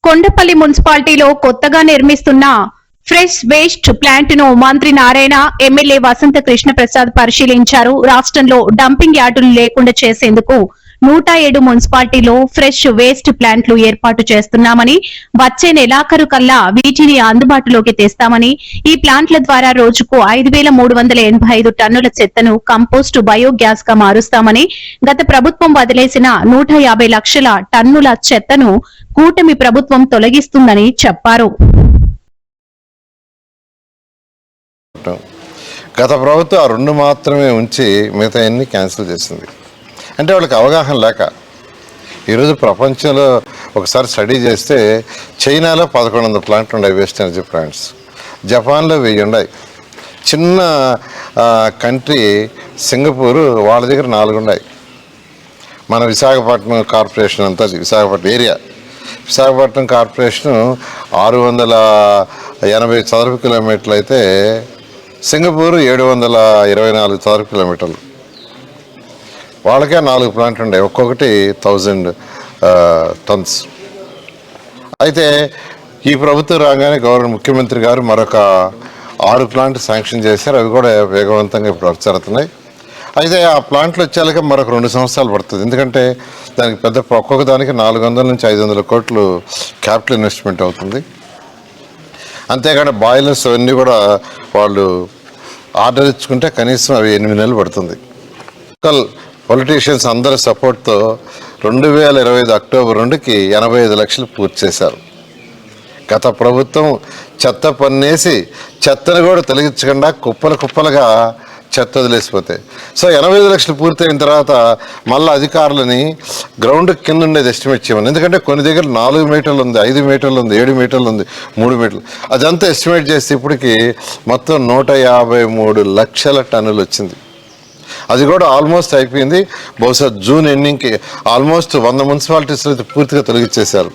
కొండపల్లి మున్సిపాలిటీలో కొత్తగా నిర్మిస్తున్న ఫ్రెష్ వేస్ట్ ప్లాంట్ ను మంత్రి నారాయణ, ఎమ్మెల్యే వసంత కృష్ణ ప్రసాద్ పరిశీలించారు. రాష్ట్రంలో డంపింగ్ యార్డులు లేకుండా చేసేందుకు 107 మున్సిపాలిటీలో ఫ్రెష్ వేస్ట్ ప్లాంట్లు ఏర్పాటు చేస్తున్నామని, వచ్చే నెలాఖరు కల్లా వీటిని అందుబాటులోకి తెస్తామని, ఈ ప్లాంట్ల ద్వారా రోజుకు 5385 టన్నుల చెత్తను కంపోస్టు బయోగ్యాస్ గా మారుస్తామని, గత ప్రభుత్వం వదిలేసిన 150 లక్షల టన్నుల చెత్తను కూటమి ప్రభుత్వం తొలగిస్తుందని చెప్పారు. గత ప్రభుత్వం ఆ 2 మాత్రమే ఉంచి మిగతా అన్ని క్యాన్సిల్ చేసింది. అంటే వాళ్ళకి అవగాహన లేక. ఈరోజు ప్రపంచంలో ఒకసారి స్టడీ చేస్తే చైనాలో 1100 ప్లాంట్లు ఉన్నాయి, వేస్ట్ ఎనర్జీ ప్లాంట్స్. జపాన్లో 1000 ఉన్నాయి. చిన్న కంట్రీ సింగపూర్, వాళ్ళ దగ్గర 4 ఉన్నాయి. మన విశాఖపట్నం కార్పొరేషన్ అంతా, విశాఖపట్నం ఏరియా, విశాఖపట్నం కార్పొరేషను 680 చదరపు కిలోమీటర్లు అయితే సింగపూర్ 724 చదరపు కిలోమీటర్లు. వాళ్ళకే 4 ప్లాంట్లు ఉన్నాయి, ఒక్కొక్కటి 1000 టన్స్. అయితే ఈ ప్రభుత్వం రాగానే ముఖ్యమంత్రి గారు మరొక 6 ప్లాంట్లు శాంక్షన్ చేశారు. అవి కూడా వేగవంతంగా ఇప్పుడు వర్క్ జరుగుతున్నాయి. అయితే ఆ ప్లాంట్లు వచ్చేలాగా మరొక 2 సంవత్సరాలు పడుతుంది. ఎందుకంటే దానికి ఒక్కొక్క దానికి 400 నుంచి 500 కోట్లు క్యాపిటల్ ఇన్వెస్ట్మెంట్ అవుతుంది. అంతేకాని బాయిలర్స్ అవన్నీ కూడా వాళ్ళు ఆర్డర్ ఇచ్చుకుంటే కనీసం అవి 8 నెలలు పడుతుంది. లోకల్ పొలిటీషియన్స్ అందరి సపోర్ట్తో 2025 అక్టోబర్ 2కి 85 లక్షలు పూర్తి చేశారు. గత ప్రభుత్వం చెత్త పన్నేసి చెత్తను కూడా తొలగించకుండా కుప్పలుగా చెత్త వదిలేసిపోతాయి. సో 85 లక్షలు పూర్తయిన తర్వాత మళ్ళీ అధికారులని గ్రౌండ్ కింద ఉండేది ఎస్టిమేట్ చేయమని. ఎందుకంటే కొన్ని దగ్గర 4 మీటర్లు ఉంది, 5 మీటర్లు ఉంది, 7 మీటర్లు ఉంది, 3 మీటర్లు. అదంతా ఎస్టిమేట్ చేస్తే ఇప్పటికి మొత్తం 153 లక్షల టన్నులు వచ్చింది. అది కూడా ఆల్మోస్ట్ అయిపోయింది. బహుశా జూన్ ఎండింగ్కి ఆల్మోస్ట్ 100 మున్సిపాలిటీస్లో పూర్తిగా తొలగించేశారు.